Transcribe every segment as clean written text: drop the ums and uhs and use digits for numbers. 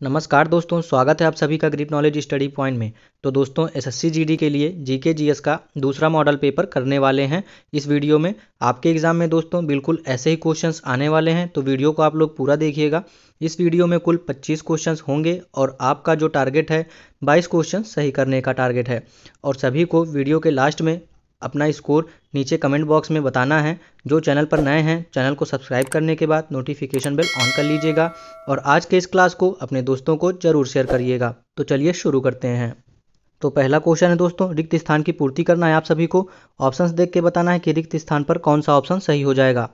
नमस्कार दोस्तों, स्वागत है आप सभी का ग्रिप नॉलेज स्टडी पॉइंट में। तो दोस्तों, एसएससी जीडी के लिए जीके जीएस का दूसरा मॉडल पेपर करने वाले हैं इस वीडियो में। आपके एग्जाम में दोस्तों बिल्कुल ऐसे ही क्वेश्चंस आने वाले हैं, तो वीडियो को आप लोग पूरा देखिएगा। इस वीडियो में कुल 25 क्वेश्चंस होंगे और आपका जो टारगेट है 22 क्वेश्चन सही करने का टारगेट है। और सभी को वीडियो के लास्ट में अपना स्कोर नीचे कमेंट बॉक्स में बताना है। जो चैनल पर नए हैं, चैनल को सब्सक्राइब करने के बाद नोटिफिकेशन बेल ऑन कर लीजिएगा और आज के इस क्लास को अपने दोस्तों को जरूर शेयर करिएगा। तो चलिए शुरू करते हैं। तो पहला क्वेश्चन है दोस्तों, रिक्त स्थान की पूर्ति करना है आप सभी को। ऑप्शंस देख के बताना है कि रिक्त स्थान पर कौन सा ऑप्शन सही हो जाएगा।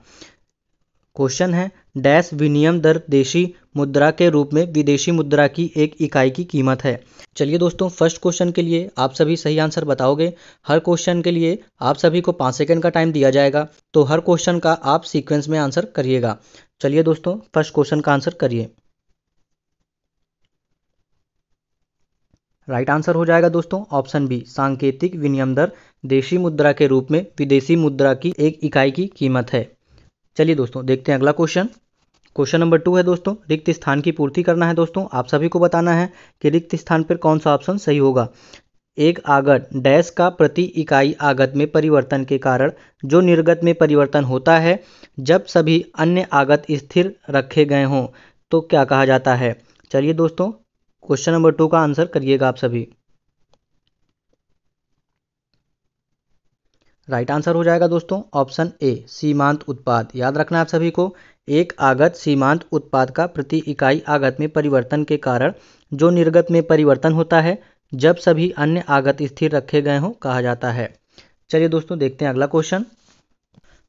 क्वेश्चन है, डैश विनिमय दर देशी मुद्रा के रूप में विदेशी मुद्रा की एक इकाई की कीमत है। चलिए दोस्तों, फर्स्ट क्वेश्चन के लिए आप सभी सही आंसर बताओगे। हर क्वेश्चन के लिए आप सभी को 5 सेकंड का टाइम दिया जाएगा, तो हर क्वेश्चन का आप सीक्वेंस में आंसर करिएगा। चलिए दोस्तों, फर्स्ट क्वेश्चन का आंसर करिए। राइट आंसर हो जाएगा दोस्तों ऑप्शन बी, सांकेतिक विनिमय दर देशी मुद्रा के रूप में विदेशी मुद्रा की एक इकाई की कीमत है। चलिए दोस्तों, देखते हैं अगला क्वेश्चन। क्वेश्चन नंबर 2 है दोस्तों, रिक्त स्थान की पूर्ति करना है दोस्तों। आप सभी को बताना है कि रिक्त स्थान पर कौन सा ऑप्शन सही होगा। एक आगत डैश का प्रति इकाई आगत में परिवर्तन के कारण जो निर्गत में परिवर्तन होता है, जब सभी अन्य आगत स्थिर रखे गए हों, तो क्या कहा जाता है। चलिए दोस्तों, क्वेश्चन नंबर 2 का आंसर करिएगा आप सभी। राइट आंसर हो जाएगा दोस्तों ऑप्शन ए, सीमांत उत्पाद। याद रखना आप सभी को, एक आगत सीमांत उत्पाद का प्रति इकाई आगत में परिवर्तन के कारण जो निर्गत में परिवर्तन होता है, जब सभी अन्य आगत स्थिर रखे गए हों, कहा जाता है। चलिए दोस्तों, देखते हैं अगला क्वेश्चन।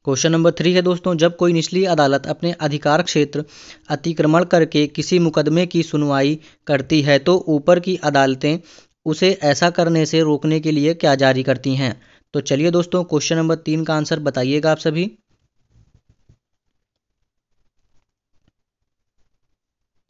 क्वेश्चन नंबर 3 है दोस्तों, जब कोई निचली अदालत अपने अधिकार क्षेत्र अतिक्रमण करके किसी मुकदमे की सुनवाई करती है, तो ऊपर की अदालतें उसे ऐसा करने से रोकने के लिए क्या जारी करती हैं। तो चलिए दोस्तों, क्वेश्चन नंबर 3 का आंसर बताइएगा आप सभी।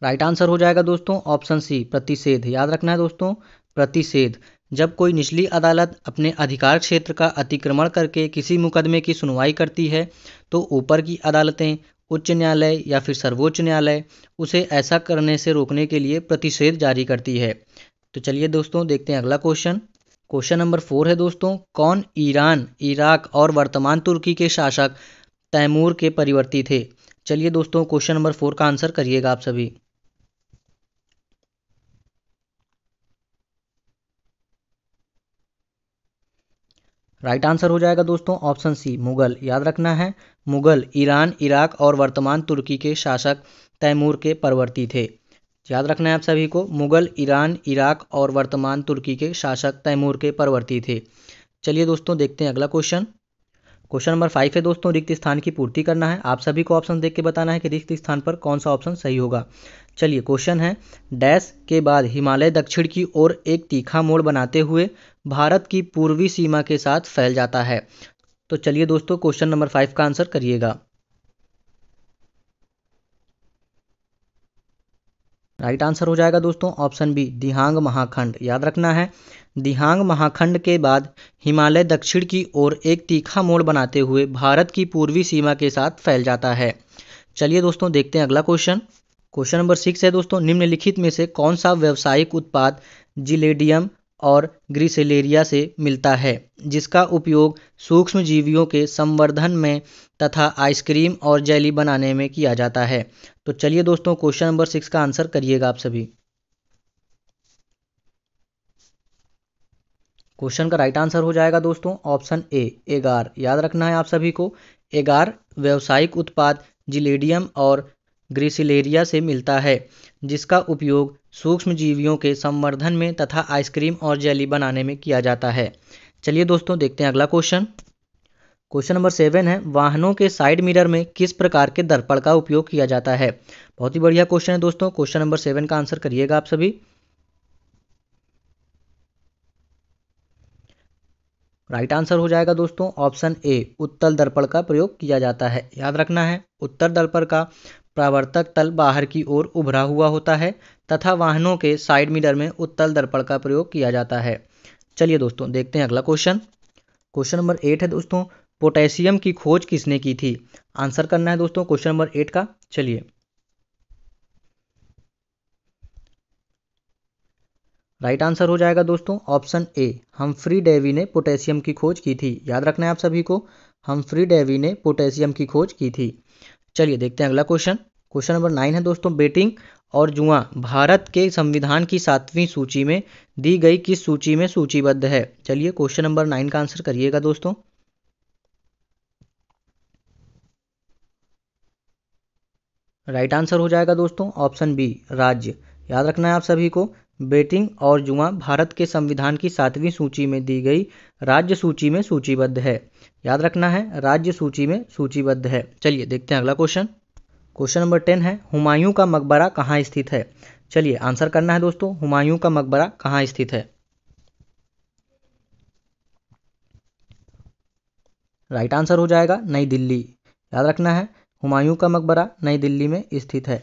राइट आंसर हो जाएगा दोस्तों ऑप्शन सी, प्रतिषेध। याद रखना है दोस्तों, प्रतिषेध। जब कोई निचली अदालत अपने अधिकार क्षेत्र का अतिक्रमण करके किसी मुकदमे की सुनवाई करती है, तो ऊपर की अदालतें, उच्च न्यायालय या फिर सर्वोच्च न्यायालय उसे ऐसा करने से रोकने के लिए प्रतिषेध जारी करती है। तो चलिए दोस्तों, देखते हैं अगला क्वेश्चन। क्वेश्चन नंबर 4 है दोस्तों, कौन ईरान, इराक और वर्तमान तुर्की के शासक तैमूर के परिवर्ती थे। चलिए दोस्तों, क्वेश्चन नंबर 4 का आंसर करिएगा आप सभी। राइट आंसर हो जाएगा दोस्तों ऑप्शन सी, मुगल। याद रखना है, मुगल ईरान, इराक और वर्तमान तुर्की के शासक तैमूर के परवर्ती थे। याद रखना है आप सभी को, मुगल ईरान, इराक और वर्तमान तुर्की के शासक तैमूर के परवर्ती थे। चलिए दोस्तों, देखते हैं अगला क्वेश्चन। क्वेश्चन नंबर 5 है दोस्तों, रिक्त स्थान की पूर्ति करना है। आप सभी को ऑप्शन देख के बताना है कि रिक्त स्थान पर कौन सा ऑप्शन सही होगा। चलिए, क्वेश्चन है, डैश के बाद हिमालय दक्षिण की ओर एक तीखा मोड़ बनाते हुए भारत की पूर्वी सीमा के साथ फैल जाता है। तो चलिए दोस्तों, क्वेश्चन नंबर 5 का आंसर करिएगा। राइट आंसर हो जाएगा दोस्तों ऑप्शन बी, दिहांग महाखंड। याद रखना है, दिहांग महाखंड के बाद हिमालय दक्षिण की ओर एक तीखा मोड़ बनाते हुए भारत की पूर्वी सीमा के साथ फैल जाता है। चलिए दोस्तों, देखते हैं अगला क्वेश्चन। क्वेश्चन नंबर 6 है दोस्तों, निम्नलिखित में से कौन सा व्यावसायिक उत्पाद जिलेडियम और ग्रिसेलेरिया से मिलता है, जिसका उपयोग सूक्ष्म जीवियों के संवर्धन में तथा आइसक्रीम और जेली बनाने में किया जाता है। तो चलिए दोस्तों, क्वेश्चन नंबर 6 का आंसर करिएगा आप सभी। क्वेश्चन का राइट आंसर हो जाएगा दोस्तों ऑप्शन ए, एगार। याद रखना है आप सभी को, एगार व्यावसायिक उत्पाद जिलेडियम और ग्रिसिलेरिया से मिलता है, जिसका उपयोग सूक्ष्म जीवियों के संवर्धन में तथा आइसक्रीम और जेली बनाने में किया जाता है। चलिए दोस्तों, देखते हैं अगला क्वेश्चन। क्वेश्चन नंबर 7 है, वाहनों के साइड मिरर में किस प्रकार के दर्पण का उपयोग किया जाता है। बहुत ही बढ़िया क्वेश्चन है दोस्तों, क्वेश्चन नंबर 7 का आंसर करिएगा आप सभी। राइट आंसर हो जाएगा दोस्तों ऑप्शन ए, उत्तल दर्पण का प्रयोग किया जाता है। याद रखना है, उत्तल दर्पण का परावर्तक तल बाहर की ओर उभरा हुआ होता है तथा वाहनों के साइड मिरर में उत्तल दर्पण का प्रयोग किया जाता है। चलिए दोस्तों, देखते हैं अगला क्वेश्चन। क्वेश्चन नंबर 8 है दोस्तों, पोटेशियम की खोज किसने की थी। आंसर करना है दोस्तों क्वेश्चन नंबर 8 का। चलिए, राइट आंसर हो जाएगा दोस्तों ऑप्शन ए, हम्फ्री डेवी ने पोटेशियम की खोज की थी। याद रखना है आप सभी को, हम्फ्री डेवी ने पोटेशियम की खोज की थी। चलिए देखते हैं अगला क्वेश्चन। क्वेश्चन नंबर 9 है दोस्तों, बेटिंग और जुआ भारत के संविधान की 7वीं सूची में दी गई किस सूची में सूचीबद्ध है? चलिए क्वेश्चन नंबर 9 का आंसर करिएगा दोस्तों। राइट आंसर हो जाएगा दोस्तों ऑप्शन बी, राज्य। याद रखना है आप सभी को, बेटिंग और जुआ भारत के संविधान की 7वीं सूची में दी गई राज्य सूची में सूचीबद्ध है। याद रखना है, राज्य सूची में सूचीबद्ध है। चलिए देखते हैं अगला क्वेश्चन। क्वेश्चन नंबर 10 है, हुमायूं का मकबरा कहाँ स्थित है? चलिए आंसर करना है दोस्तों, हुमायूं का मकबरा कहाँ स्थित है? राइट आंसर हो जाएगा नई दिल्ली। याद रखना है, हुमायूं का मकबरा नई दिल्ली में स्थित है।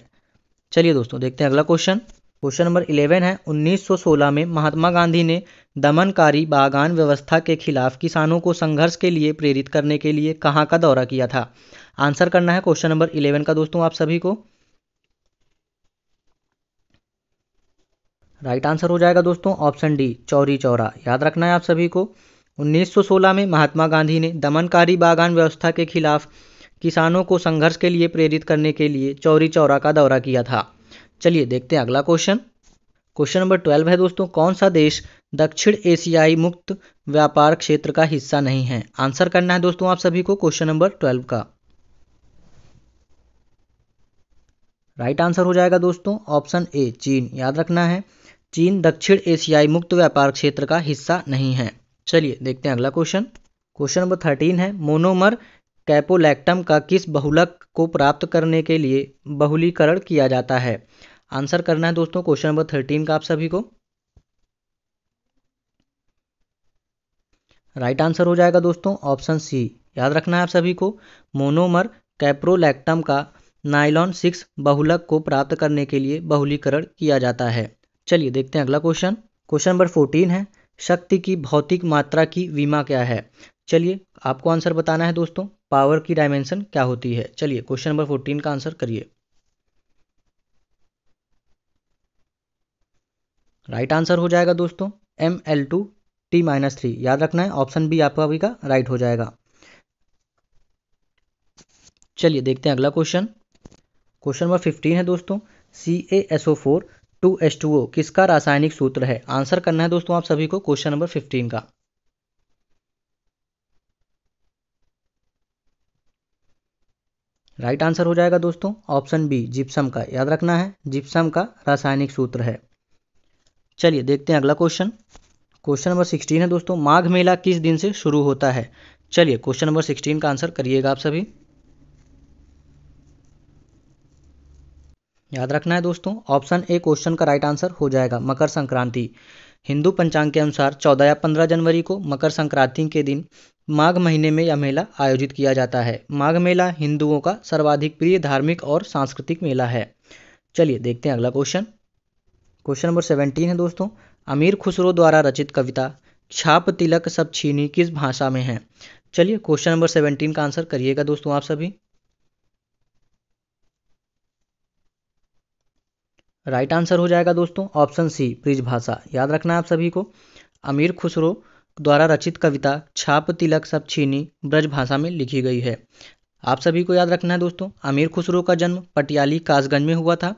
चलिए दोस्तों देखते हैं अगला क्वेश्चन। क्वेश्चन नंबर 11 है, 1916 में महात्मा गांधी ने दमनकारी बागान व्यवस्था के खिलाफ किसानों को संघर्ष के लिए प्रेरित करने के लिए कहाँ का दौरा किया था? आंसर करना है क्वेश्चन नंबर 11 का दोस्तों आप सभी को। राइट आंसर हो जाएगा दोस्तों ऑप्शन डी, चौरी चौरा। याद रखना है आप सभी को, 1916 में महात्मा गांधी ने दमनकारी बागान व्यवस्था के खिलाफ किसानों को संघर्ष के लिए प्रेरित करने के लिए चौरी चौरा का दौरा किया था। चलिए देखते हैं अगला क्वेश्चन। क्वेश्चन नंबर 12 है दोस्तों, कौन सा देश दक्षिण एशियाई मुक्त व्यापार क्षेत्र का हिस्सा नहीं है? आंसर करना है दोस्तों आप सभी को क्वेश्चन नंबर 12 का। राइट आंसर हो जाएगा दोस्तों ऑप्शन ए, चीन। याद रखना है, चीन दक्षिण एशियाई मुक्त व्यापार क्षेत्र का हिस्सा नहीं है। चलिए देखते हैं अगला क्वेश्चन। क्वेश्चन नंबर 13 है, मोनोमर कैपोलैक्टम का किस बहुलक को प्राप्त करने के लिए बहुलीकरण किया जाता है? आंसर करना है दोस्तों क्वेश्चन नंबर 13 का आप सभी को। राइट आंसर हो जाएगा दोस्तों ऑप्शन सी। याद रखना है आप सभी को, मोनोमर कैप्रोलैक्टम का नाइलॉन 6 बहुलक को प्राप्त करने के लिए बहुलीकरण किया जाता है। चलिए देखते हैं अगला क्वेश्चन। क्वेश्चन नंबर 14 है, शक्ति की भौतिक मात्रा की विमा क्या है? चलिए आपको आंसर बताना है दोस्तों, पावर की डायमेंशन क्या होती है? चलिए क्वेश्चन नंबर 14 का आंसर करिए। राइट आंसर हो जाएगा दोस्तों ml2t-3। याद रखना है, ऑप्शन बी आपका अभी का राइट हो जाएगा। चलिए देखते हैं अगला क्वेश्चन। क्वेश्चन नंबर 15 है दोस्तों, CaSO4 2H2O किसका रासायनिक सूत्र है? आंसर करना है दोस्तों आप सभी को क्वेश्चन नंबर 15 का। राइट आंसर हो जाएगा दोस्तों ऑप्शन बी, जिप्सम का। याद रखना है, जिप्सम का रासायनिक सूत्र है। चलिए देखते हैं अगला क्वेश्चन। क्वेश्चन नंबर 16 है दोस्तों, माघ मेला किस दिन से शुरू होता है? चलिए क्वेश्चन नंबर 16 का आंसर करिएगा आप सभी। याद रखना है दोस्तों, ऑप्शन ए क्वेश्चन का राइट आंसर हो जाएगा, मकर संक्रांति। हिंदू पंचांग के अनुसार 14 या 15 जनवरी को मकर संक्रांति के दिन माघ महीने में यह मेला आयोजित किया जाता है। माघ मेला हिंदुओं का सर्वाधिक प्रिय धार्मिक और सांस्कृतिक मेला है। चलिए देखते हैं अगला क्वेश्चन। क्वेश्चन नंबर 17 है दोस्तों, अमीर खुसरो द्वारा रचित कविता छाप तिलक सब छीनी किस भाषा में है? चलिए क्वेश्चन नंबर 17 का आंसर करिएगा दोस्तों आप सभी। राइट आंसर हो जाएगा दोस्तों ऑप्शन सी, ब्रिजभाषा। याद रखना है आप सभी को, अमीर खुसरो द्वारा रचित कविता छाप तिलक सब छीनी ब्रजभाषा में लिखी गई है। आप सभी को याद रखना है दोस्तों, अमीर खुसरो का जन्म पटियाली कासगंज में हुआ था।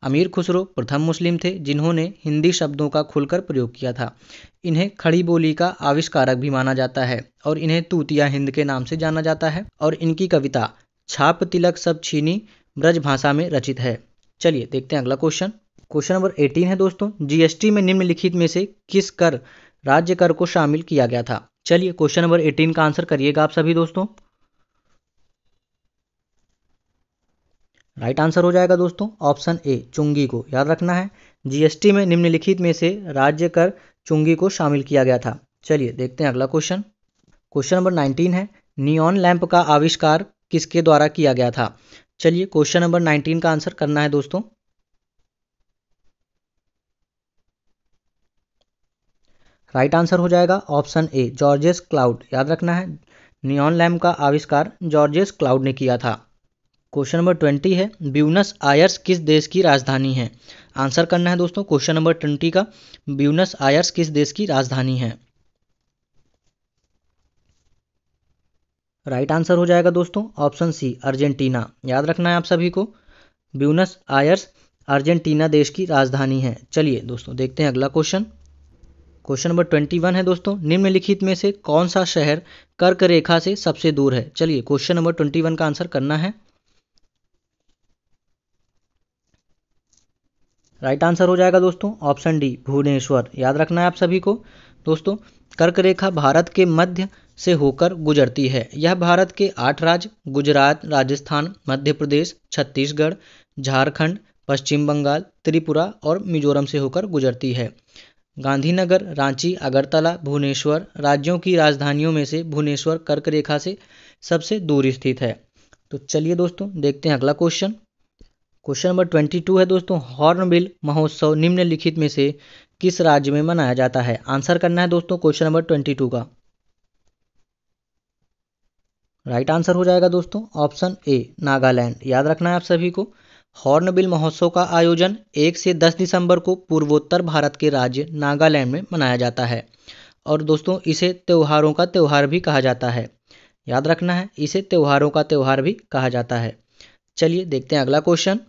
अमीर खुसरो प्रथम मुस्लिम थे जिन्होंने हिंदी शब्दों का खुलकर प्रयोग किया था। इन्हें खड़ी बोली का आविष्कारक भी माना जाता है और इन्हें तूतिया हिंद के नाम से जाना जाता है और इनकी कविता छाप तिलक सब छीनी ब्रजभाषा में रचित है। चलिए देखते हैं अगला क्वेश्चन। क्वेश्चन नंबर 18 है दोस्तों, जीएसटी में निम्नलिखित में से किस कर राज्य कर को शामिल किया गया था? चलिए क्वेश्चन नंबर 18 का आंसर करिएगा आप सभी दोस्तों। राइट आंसर हो जाएगा दोस्तों ऑप्शन ए, चुंगी को। याद रखना है, जीएसटी में निम्नलिखित में से राज्य कर चुंगी को शामिल किया गया था। चलिए देखते हैं अगला क्वेश्चन। क्वेश्चन नंबर 19 है, नियॉन लैंप का आविष्कार किसके द्वारा किया गया था? चलिए क्वेश्चन नंबर 19 का आंसर करना है दोस्तों। राइट आंसर हो जाएगा ऑप्शन ए, जॉर्जेस क्लाउड। याद रखना है, नियॉन लैंप का आविष्कार जॉर्जेस क्लाउड ने किया था। क्वेश्चन नंबर 20 है, ब्यूनस आयर्स किस देश की राजधानी है। आंसर करना है दोस्तों क्वेश्चन नंबर 20 का, ब्यूनस आयर्स किस देश की राजधानी है। राइट आंसर हो जाएगा दोस्तों ऑप्शन सी, अर्जेंटीना। याद रखना है आप सभी को, ब्यूनस आयर्स अर्जेंटीना देश की राजधानी है। चलिए दोस्तों देखते हैं अगला क्वेश्चन। क्वेश्चन नंबर 21 है दोस्तों, निम्नलिखित में से कौन सा शहर कर्क रेखा से सबसे दूर है। चलिए क्वेश्चन नंबर 21 का आंसर करना है। राइट आंसर हो जाएगा दोस्तों ऑप्शन डी, भुवनेश्वर। याद रखना है आप सभी को दोस्तों, कर्क रेखा भारत के मध्य से होकर गुजरती है। यह भारत के 8 राज्य गुजरात, राजस्थान, मध्य प्रदेश, छत्तीसगढ़, झारखंड, पश्चिम बंगाल, त्रिपुरा और मिजोरम से होकर गुजरती है। गांधीनगर, रांची, अगरतला, भुवनेश्वर राज्यों की राजधानियों में से भुवनेश्वर कर्क रेखा से सबसे दूर स्थित है। तो चलिए दोस्तों देखते हैं अगला क्वेश्चन। क्वेश्चन नंबर 22 है दोस्तों, हॉर्नबिल महोत्सव निम्नलिखित में से किस राज्य में मनाया जाता है। आंसर करना है दोस्तों क्वेश्चन नंबर 22 का। राइट आंसर हो जाएगा दोस्तों ऑप्शन ए, नागालैंड। याद रखना है आप सभी को, हॉर्नबिल महोत्सव का आयोजन 1 से 10 दिसंबर को पूर्वोत्तर भारत के राज्य नागालैंड में मनाया जाता है। और दोस्तों इसे त्योहारों का त्यौहार भी कहा जाता है। याद रखना है, इसे त्योहारों का त्यौहार भी कहा जाता है। चलिए देखते हैं अगला क्वेश्चन।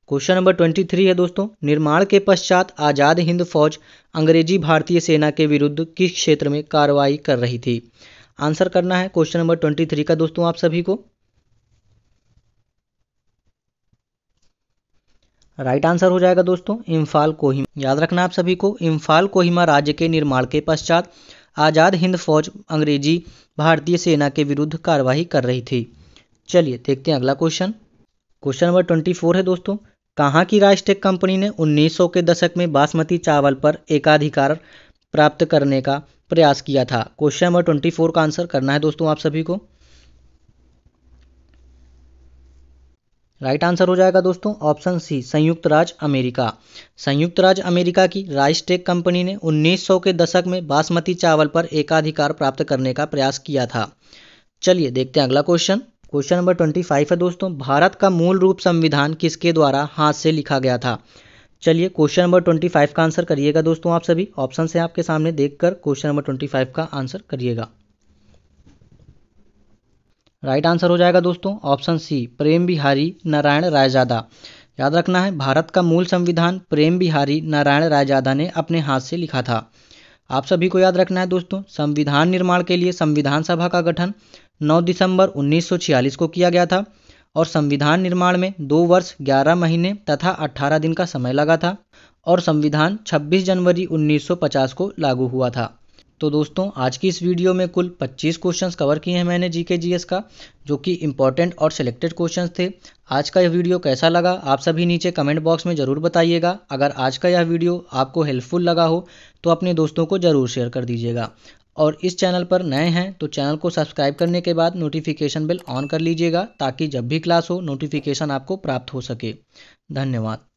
क्वेश्चन नंबर 23 है दोस्तों, निर्माण के पश्चात आज़ाद हिंद फौज अंग्रेजी भारतीय सेना के विरुद्ध किस क्षेत्र में कार्रवाई कर रही थी। आंसर करना है क्वेश्चन नंबर 23 का दोस्तों आप सभी को। राइट आंसर हो जाएगा दोस्तों इम्फाल कोहिमा। याद रखना आप सभी को, इम्फाल कोहिमा राज्य के निर्माण के पश्चात आज़ाद हिंद फौज अंग्रेजी भारतीय सेना के विरुद्ध कार्रवाई कर रही थी। चलिए देखते हैं अगला क्वेश्चन। क्वेश्चन नंबर 24 है दोस्तों, कहाँ की राइसटेक कंपनी ने 1900 के दशक में बासमती चावल पर एकाधिकार प्राप्त करने का प्रयास किया था। क्वेश्चन नंबर 24 का आंसर करना है दोस्तों आप सभी को। राइट आंसर हो जाएगा दोस्तों ऑप्शन सी, संयुक्त राज्य अमेरिका। संयुक्त राज्य अमेरिका की राइसटेक कंपनी ने 1900 के दशक में बासमती चावल पर एकाधिकार प्राप्त करने का प्रयास किया था। चलिए देखते हैं अगला क्वेश्चन। क्वेश्चन नंबर 25 है दोस्तों, भारत का मूल रूप संविधान किसके द्वारा हाथ से लिखा गया था। चलिए क्वेश्चन नंबर 25 का आंसर करिएगा दोस्तों आप सभी, ऑप्शन से आपके सामने देखकर क्वेश्चन नंबर 25 का आंसर करिएगा। राइट आंसर हो जाएगा दोस्तों ऑप्शन सी, प्रेम बिहारी नारायण रायजादा। याद रखना है, भारत का मूल संविधान प्रेम बिहारी नारायण रायजादा ने अपने हाथ से लिखा था। आप सभी को याद रखना है दोस्तों, संविधान निर्माण के लिए संविधान सभा का गठन 9 दिसंबर 1946 को किया गया था और संविधान निर्माण में 2 वर्ष 11 महीने तथा 18 दिन का समय लगा था और संविधान 26 जनवरी 1950 को लागू हुआ था। तो दोस्तों आज की इस वीडियो में कुल 25 क्वेश्चंस कवर किए हैं मैंने जीके जीएस का, जो कि इंपॉर्टेंट और सिलेक्टेड क्वेश्चंस थे। आज का यह वीडियो कैसा लगा आप सभी नीचे कमेंट बॉक्स में ज़रूर बताइएगा। अगर आज का यह वीडियो आपको हेल्पफुल लगा हो तो अपने दोस्तों को ज़रूर शेयर कर दीजिएगा। और इस चैनल पर नए हैं तो चैनल को सब्सक्राइब करने के बाद नोटिफिकेशन बेल ऑन कर लीजिएगा, ताकि जब भी क्लास हो नोटिफिकेशन आपको प्राप्त हो सके। धन्यवाद।